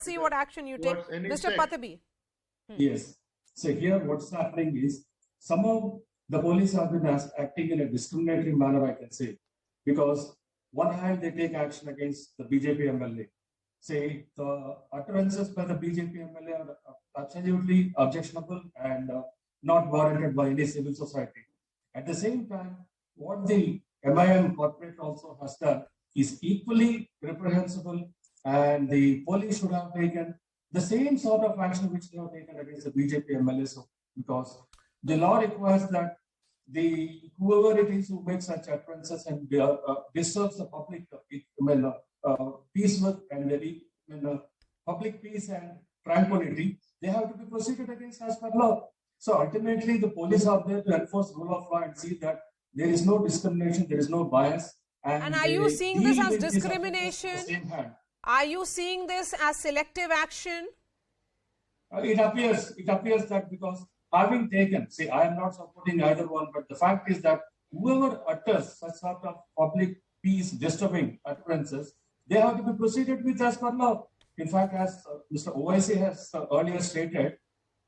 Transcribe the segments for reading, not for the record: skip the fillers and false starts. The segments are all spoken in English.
see what action you take. Mr. Patabi. Yes. So here what's happening is somehow the police have been acting in a discriminatory manner, I can say, because one hand they take action against the BJP MLA. Say the utterances by the BJP MLA are absolutely objectionable and not warranted by any civil society. At the same time, what the AIMIM corporate also has done is equally reprehensible, and the police should have taken the same sort of action which they have taken against the BJP MLA, because the law requires that whoever it is who makes such utterances and disturbs the public peace and public peace and tranquility, they have to be prosecuted against as per law. So ultimately, the police are there to enforce rule of law and see that there is no discrimination, there is no bias. And are you seeing this as discrimination? Are you seeing this as selective action? It appears that because having taken, say, I am not supporting either one, but the fact is that whoever utters such sort of public peace disturbing utterances, they have to be proceeded with as per law. In fact, as Mr. OIC has earlier stated,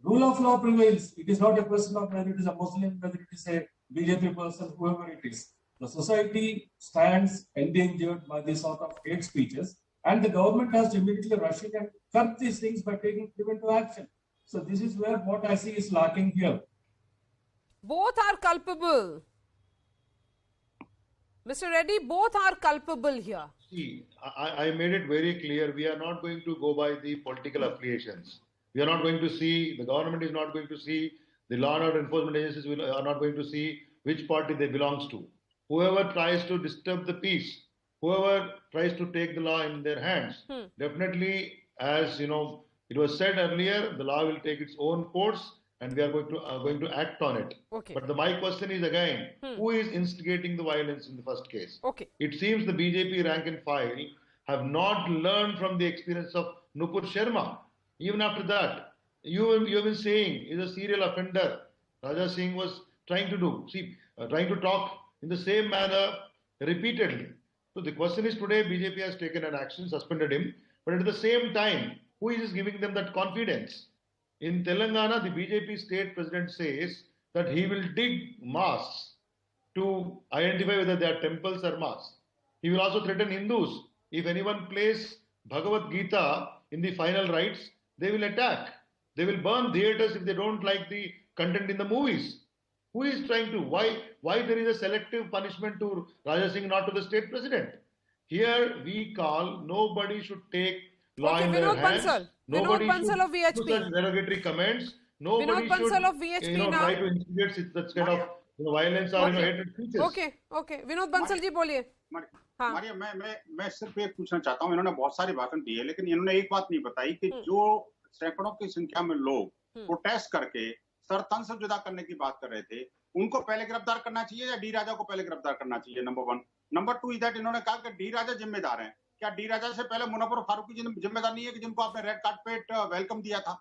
rule of law prevails. It is not a question of whether it is a Muslim, whether it is a BJP person, whoever it is. The society stands endangered by these sort of hate speeches, and the government has to immediately rush in and curb these things by taking preventive action. So this is where what I see is lacking here. Both are culpable. Mr. Reddy, both are culpable here. See, I made it very clear, we are not going to go by the political affiliations. We are not going to see, the government is not going to see, the law and order enforcement agencies are not going to see which party they belong to. Whoever tries to disturb the peace, whoever tries to take the law in their hands, definitely, as you know, it was said earlier, the law will take its own course and we are going to act on it. Okay. But my question is again, who is instigating the violence in the first case? Okay. It seems the BJP rank and file have not learned from the experience of Nupur Sharma. Even after that, you have been saying is a serial offender. Raja Singh was trying to do, trying to talk in the same manner repeatedly. So the question is today BJP has taken an action, suspended him, but at the same time, who is giving them that confidence? In Telangana, the BJP state president says that he will dig mosques to identify whether they are temples or mosques. He will also threaten Hindus. If anyone plays Bhagavad Gita in the final rites, they will attack. They will burn theatres if they don't like the content in the movies. Who is trying to? Why there is a selective punishment to Raja Singh, not to the state president? Here we call nobody should take law in their hands. Nobody Vinod Bansal of VHP. should do such derogatory comments. Nobody Vinod Bansal of should VHP now. try to instigate such kind of violence or hatred speeches. Okay. Vinod Bansal जी बोलिए. मारिया, मैं सिर्फ एक पूछना चाहता हूँ. इन्होंने बहुत सारी बातें दी है, लेकिन इन्होंने एक बात नहीं बताई कि जो सैकड़ों की संख्या में लोग प्रोटेस्ट करके सरतन से जुदा करने की बात कर रहे थे, उनको पहले गिरफ्तार करना चाहिए या डी राजा को पहले गिरफ्तार करना चाहिए? नंबर 1. नंबर 2 इज दैट इन्होंने कहा कि डी राजा जिम्मेदार हैं. क्या डी राजा से पहले मुनव्वर फारूकी जी जिम्मेदार नहीं है कि जिनको आपने रेड कार्पेट वेलकम दिया था?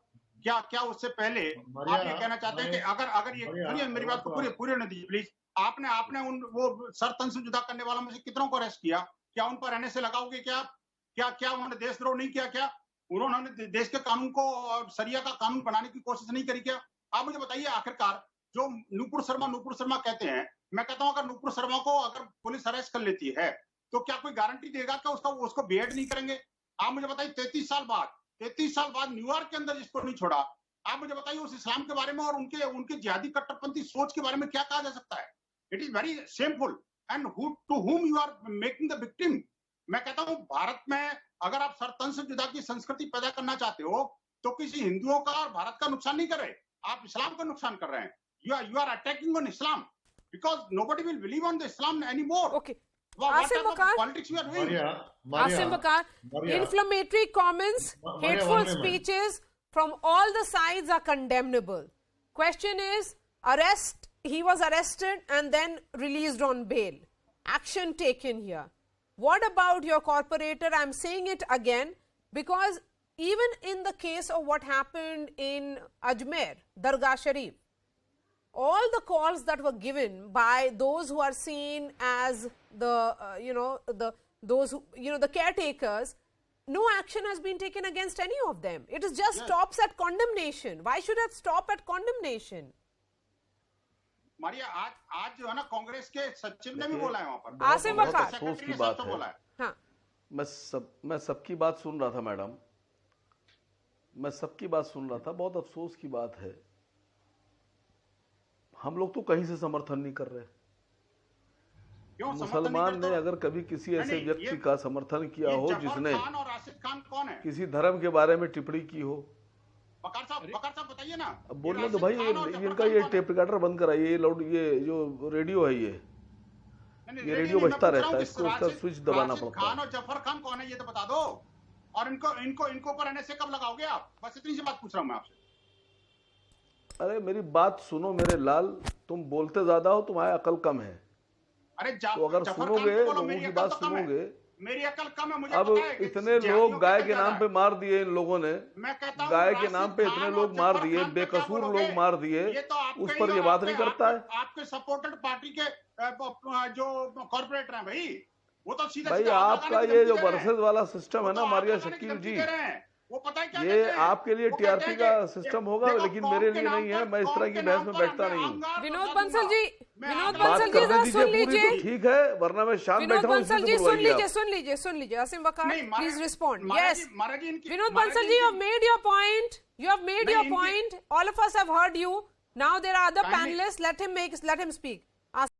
क्या उससे पहले आप ये कहना चाहते हैं कि अगर ये सुनिए मेरी बात को पूरी होने दीजिए प्लीज. आपने उन वो सरतन से जुदा करने वालों में से कितनों को अरेस्ट किया? क्या उन पर एनएसए लगाओगे? क्या उन्होंने देशद्रोह नहीं किया? क्या उन्होंने देश के कानून को और सरिया का कानून बनाने की कोशिश नहीं करी? क्या आप मुझे बताइए. आखिरकार जो नूपुर शर्मा कहते हैं, मैं कहता हूं अगर नूपुर शर्मा को अगर पुलिस अरेस्ट कर लेती है तो क्या कोई गारंटी देगा कि उसको बेड नहीं करेंगे? आप मुझे बताइए 33 साल बाद न्यूयॉर्क के अंदर जिसको नहीं छोड़ा, आप मुझे बताइए उस इस्लाम के बारे में और उनके जिहादी कट्टरपंथी सोच के बारे में क्या कहा जा सकता है? It is very shameful. And to whom you are making the victim. मैं कहता हूं भारत में अगर आप सरतन से जुदा की संस्कृति पैदा करना चाहते हो तो किसी हिंदुओं का और भारत का नुकसान नहीं कर रहे, आप इस्लाम का नुकसान कर रहे हैं. You are attacking on Islam because nobody will believe on the Islam anymore. Okay. Asim Bakar, politics we are doing. Asim Bakar, inflammatory comments, hateful speeches from all the sides are condemnable. Question is, he was arrested and then released on bail. Action taken here. What about your corporator? I'm saying it again because even in the case of what happened in Ajmer, Dargah Sharif, all the calls that were given by those who are seen as the caretakers, no action has been taken against any of them. It is just stops at condemnation. Why should it stop at condemnation? Maria, आज जो है ना, कांग्रेस के सचिव ने भी बोला है वहां पर, आसिम वकार, अफसोस की बात है। हाँ, मैं सबकी बात सुन रहा था मैडम, मैं सबकी बात सुन रहा था। बहुत अफसोस की बात है, हम लोग तो कहीं से समर्थन नहीं कर रहे। मुसलमान ने अगर कभी किसी ऐसे व्यक्ति का समर्थन किया हो जिसने किसी धर्म के बारे में टिप्पणी की हो, बकार साहब बताइए ना। अब बोलने तो भाई, इनका ये टेप रिकॉर्डर बंद कराइए, ये जो रेडियो है, ये रेडियो बजता रहता है, इसको उसका स्विच दबाना पड़ता है। खान और जफर खान कौन है ये तो बता दो, और इनको पर एनएसए कब लगाओगे आप? बस इतनी सी बात पूछ रहा हूं मैं आपसे। अरे मेरी बात सुनो मेरे लाल, तुम बोलते ज्यादा हो, तुम्हारी अकल कम है। अरे तो अगर सुनोगे, लोगों की बात सुनोगे, मेरी अकल कम है, मुझे अब पता है कि इतने लोग गाय के नाम पे मार दिए इन लोगों ने, मैं कहता हूं गाय के नाम पे इतने लोग मार दिए, बेकसूर लोग मार दिए, उस पर ये बात नहीं करता है। आपके सपोर्टेड पार्टी के जो कॉर्पोरेटर हैं भाई, वो तो सीधे भाई आपका ये जो वर्सेस वाला सिस्टम है ना मारिया शकील जी, वो पता है क्या ये आपके लिए टीआरपी का सिस्टम होगा, लेकिन मेरे लिए नहीं है। मैं इस तरह की बहस में बैठता नहीं हूँ। विनोद बंसल जी बात करने दीजिए पूरी तो ठीक है, वरना मैं शांत बैठा हूँ। सुन लीजिए Asim Waqar, please respond. Yes, Vinod Bansal ji, you have made your point, all of us have heard you. Now there are other panelists, let him speak.